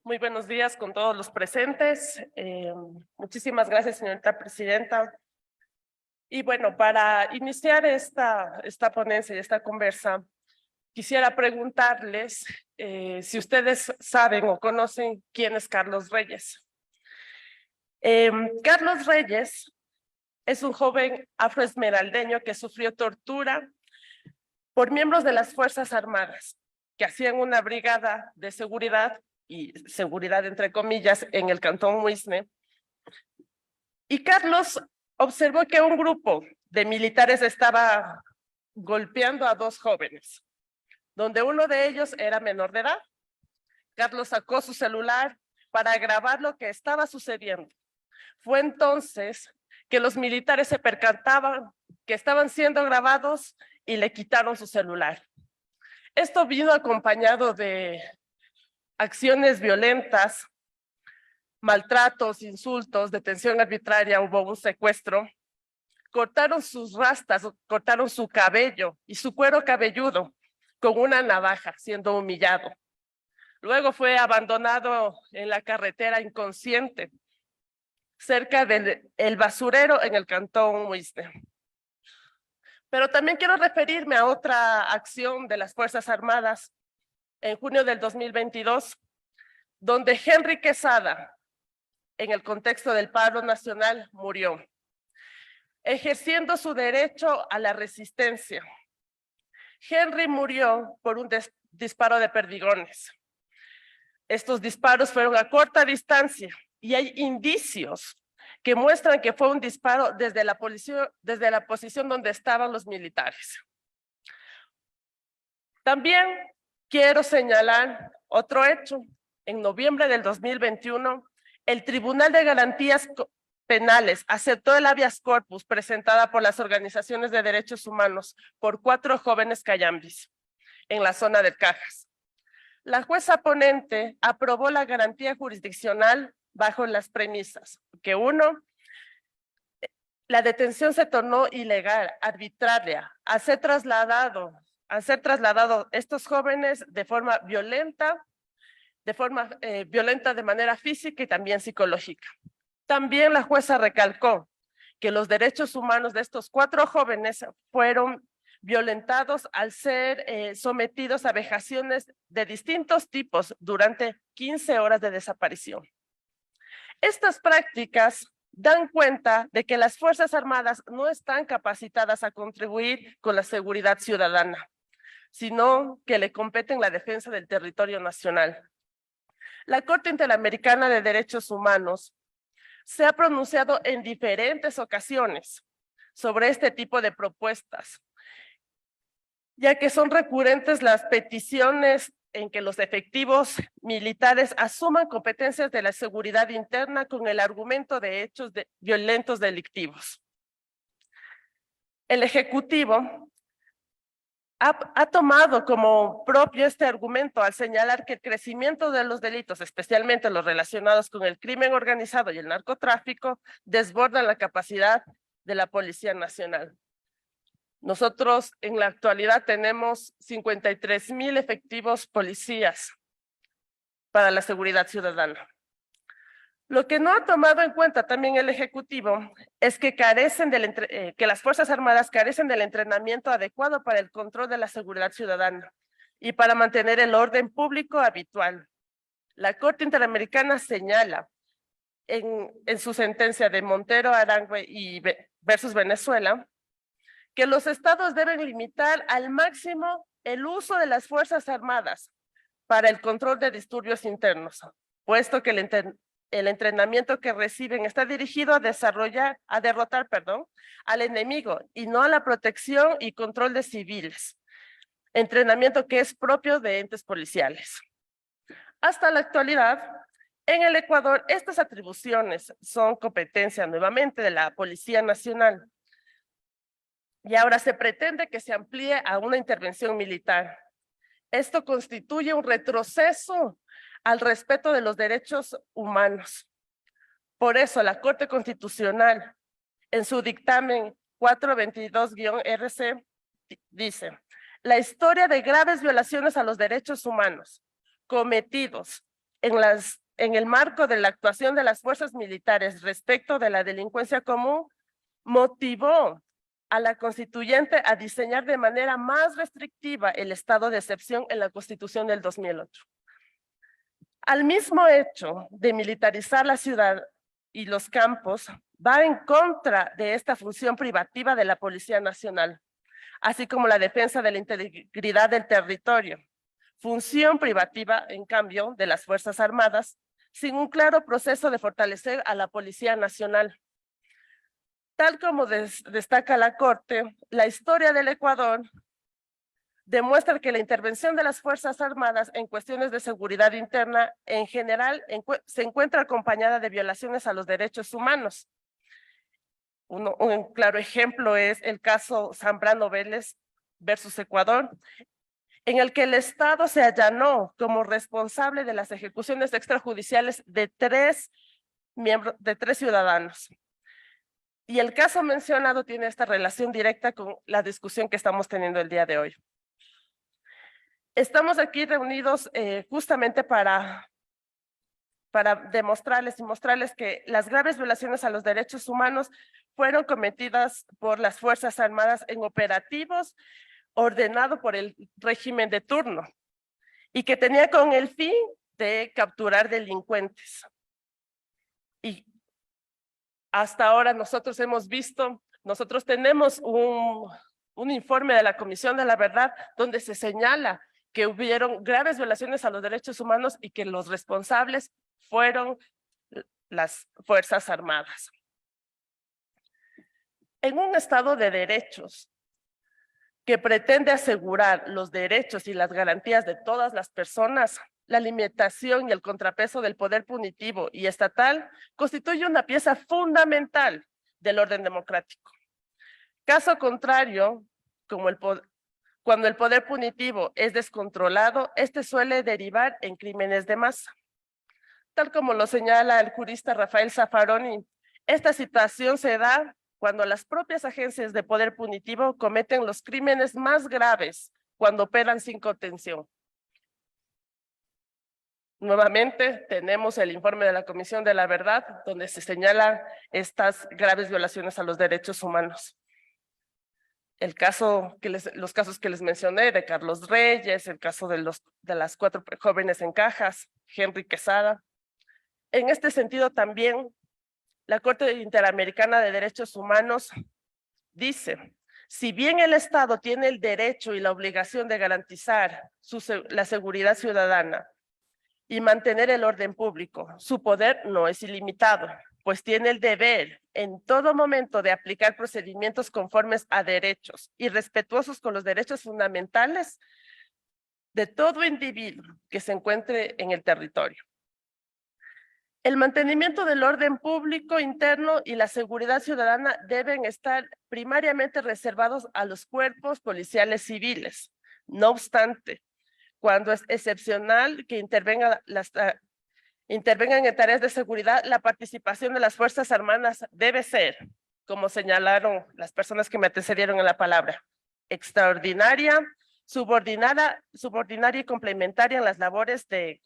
Muy buenos días con todos los presentes. Muchísimas gracias, señorita presidenta. Y bueno, para iniciar esta ponencia y esta conversa, quisiera preguntarles si ustedes saben o conocen quién es Carlos Reyes. Carlos Reyes es un joven afroesmeraldeño que sufrió tortura por miembros de las Fuerzas Armadas que hacían una brigada de seguridad y seguridad entre comillas en el cantón Muisne. Y Carlos observó que un grupo de militares estaba golpeando a dos jóvenes, donde uno de ellos era menor de edad. Carlos sacó su celular para grabar lo que estaba sucediendo. Fue entonces que los militares se percataban que estaban siendo grabados y le quitaron su celular. Esto vino acompañado de acciones violentas, maltratos, insultos, detención arbitraria, hubo un secuestro. Cortaron sus rastas, cortaron su cabello y su cuero cabelludo con una navaja, siendo humillado. Luego fue abandonado en la carretera inconsciente, cerca del basurero en el cantón Muisne. Pero también quiero referirme a otra acción de las Fuerzas Armadas en junio del 2022, donde Henry Quesada, en el contexto del paro nacional, murió, ejerciendo su derecho a la resistencia. Henry murió por un disparo de perdigones. Estos disparos fueron a corta distancia y hay indicios que muestran que fue un disparo desde la posición donde estaban los militares. También quiero señalar otro hecho. En noviembre del 2021, el Tribunal de Garantías Penales aceptó el habeas corpus presentada por las organizaciones de derechos humanos por 4 jóvenes cayambis en la zona de Cajas. La jueza ponente aprobó la garantía jurisdiccional bajo las premisas que 1, la detención se tornó ilegal, arbitraria, al ser trasladado estos jóvenes de forma violenta, de manera física y también psicológica. También la jueza recalcó que los derechos humanos de estos 4 jóvenes fueron violentados al ser sometidos a vejaciones de distintos tipos durante 15 horas de desaparición. Estas prácticas dan cuenta de que las Fuerzas Armadas no están capacitadas a contribuir con la seguridad ciudadana, sino que le competen la defensa del territorio nacional. La Corte Interamericana de Derechos Humanos se ha pronunciado en diferentes ocasiones sobre este tipo de propuestas, ya que son recurrentes las peticiones en que los efectivos militares asuman competencias de la seguridad interna con el argumento de hechos violentos delictivos. El Ejecutivo ha tomado como propio este argumento al señalar que el crecimiento de los delitos, especialmente los relacionados con el crimen organizado y el narcotráfico, desbordan la capacidad de la Policía Nacional. Nosotros en la actualidad tenemos 53,000 efectivos policías para la seguridad ciudadana. Lo que no ha tomado en cuenta también el Ejecutivo es que que las Fuerzas Armadas carecen del entrenamiento adecuado para el control de la seguridad ciudadana y para mantener el orden público habitual. La Corte Interamericana señala en su sentencia de Montero, Arangüe y versus Venezuela que los estados deben limitar al máximo el uso de las Fuerzas Armadas para el control de disturbios internos, puesto que el entrenamiento que reciben está dirigido a derrotar al enemigo y no a la protección y control de civiles, entrenamiento que es propio de entes policiales. Hasta la actualidad, en el Ecuador, estas atribuciones son competencia nuevamente de la Policía Nacional. Y ahora se pretende que se amplíe a una intervención militar. Esto constituye un retroceso al respeto de los derechos humanos. Por eso la Corte Constitucional, en su dictamen 422-RC, dice: la historia de graves violaciones a los derechos humanos cometidos en el marco de la actuación de las fuerzas militares respecto de la delincuencia común, motivó a la constituyente a diseñar de manera más restrictiva el estado de excepción en la Constitución del 2008. Al mismo hecho de militarizar la ciudad y los campos, va en contra de esta función privativa de la Policía Nacional, así como la defensa de la integridad del territorio, función privativa, en cambio, de las Fuerzas Armadas, sin un claro proceso de fortalecer a la Policía Nacional. Tal como destaca la Corte, la historia del Ecuador demuestra que la intervención de las Fuerzas Armadas en cuestiones de seguridad interna en general se encuentra acompañada de violaciones a los derechos humanos. Un claro ejemplo es el caso Zambrano Vélez versus Ecuador, en el que el Estado se allanó como responsable de las ejecuciones extrajudiciales de tres ciudadanos. Y el caso mencionado tiene esta relación directa con la discusión que estamos teniendo el día de hoy. Estamos aquí reunidos justamente para demostrarles y mostrarles que las graves violaciones a los derechos humanos fueron cometidas por las Fuerzas Armadas en operativos ordenados por el régimen de turno y que tenía con el fin de capturar delincuentes. Y hasta ahora nosotros tenemos un informe de la Comisión de la Verdad donde se señala que hubieron graves violaciones a los derechos humanos y que los responsables fueron las Fuerzas Armadas. En un Estado de derechos que pretende asegurar los derechos y las garantías de todas las personas, la limitación y el contrapeso del poder punitivo y estatal constituye una pieza fundamental del orden democrático. Caso contrario, cuando el poder punitivo es descontrolado, este suele derivar en crímenes de masa. Tal como lo señala el jurista Rafael Zaffaroni, esta situación se da cuando las propias agencias de poder punitivo cometen los crímenes más graves cuando operan sin contención. Nuevamente tenemos el informe de la Comisión de la Verdad donde se señalan estas graves violaciones a los derechos humanos. Los casos que les mencioné de Carlos Reyes, el caso de las 4 jóvenes en cajas, Henry Quesada. En este sentido también la Corte Interamericana de Derechos Humanos dice, si bien el Estado tiene el derecho y la obligación de garantizar la seguridad ciudadana y mantener el orden público, su poder no es ilimitado, pues tiene el deber en todo momento de aplicar procedimientos conformes a derechos y respetuosos con los derechos fundamentales de todo individuo que se encuentre en el territorio. El mantenimiento del orden público interno y la seguridad ciudadana deben estar primariamente reservados a los cuerpos policiales civiles. No obstante, cuando es excepcional que intervengan en tareas de seguridad, la participación de las Fuerzas Armadas debe ser, como señalaron las personas que me antecedieron en la palabra, extraordinaria, subordinada y complementaria en las labores de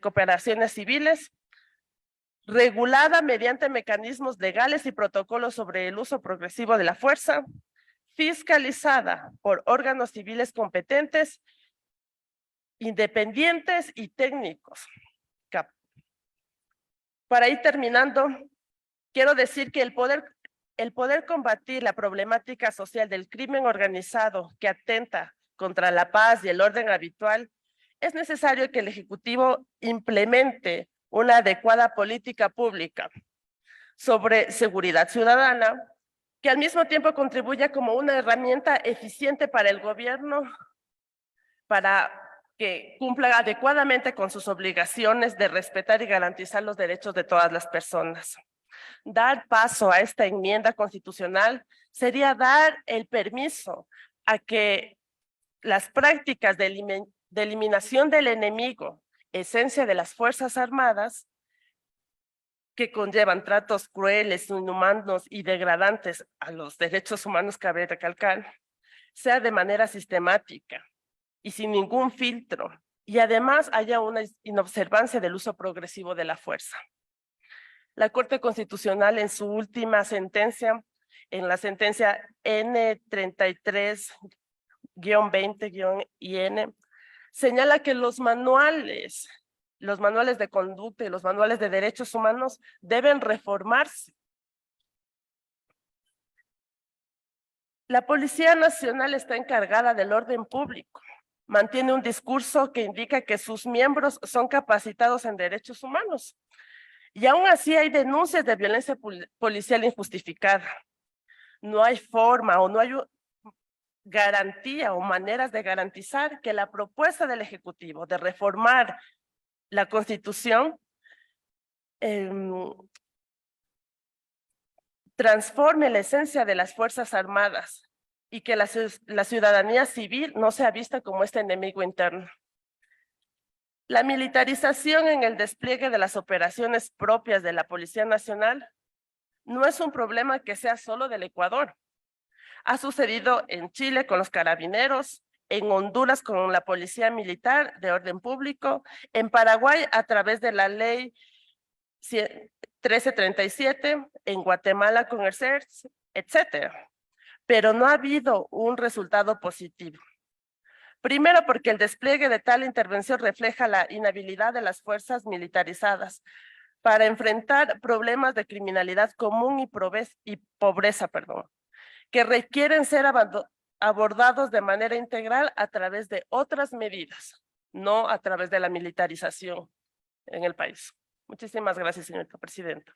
cooperaciones civiles, regulada mediante mecanismos legales y protocolos sobre el uso progresivo de la fuerza, fiscalizada por órganos civiles competentes, independientes y técnicos. Para ir terminando, quiero decir que el poder combatir la problemática social del crimen organizado que atenta contra la paz y el orden habitual, es necesario que el Ejecutivo implemente una adecuada política pública sobre seguridad ciudadana, que al mismo tiempo contribuya como una herramienta eficiente para el gobierno, para que cumpla adecuadamente con sus obligaciones de respetar y garantizar los derechos de todas las personas. Dar paso a esta enmienda constitucional sería dar el permiso a que las prácticas de eliminación del enemigo, esencia de las Fuerzas Armadas, que conllevan tratos crueles, inhumanos y degradantes a los derechos humanos, cabe recalcar, sea de manera sistemática y sin ningún filtro, y además haya una inobservancia del uso progresivo de la fuerza. La Corte Constitucional en su última sentencia, en la sentencia N33-20-IN, señala que los manuales de conducta y los manuales de derechos humanos deben reformarse. La Policía Nacional está encargada del orden público. Mantiene un discurso que indica que sus miembros son capacitados en derechos humanos. Y aún así hay denuncias de violencia policial injustificada. No hay forma o no hay garantía o maneras de garantizar que la propuesta del Ejecutivo de reformar la Constitución transforme la esencia de las Fuerzas Armadas y que la ciudadanía civil no sea vista como este enemigo interno. La militarización en el despliegue de las operaciones propias de la Policía Nacional no es un problema que sea solo del Ecuador. Ha sucedido en Chile con los carabineros, en Honduras con la Policía Militar de Orden Público, en Paraguay a través de la ley 1337, en Guatemala con el CERS, etcétera. Pero no ha habido un resultado positivo. Primero, porque el despliegue de tal intervención refleja la inhabilidad de las fuerzas militarizadas para enfrentar problemas de criminalidad común y pobreza, que requieren ser abordados de manera integral a través de otras medidas, no a través de la militarización en el país. Muchísimas gracias, señorita presidenta.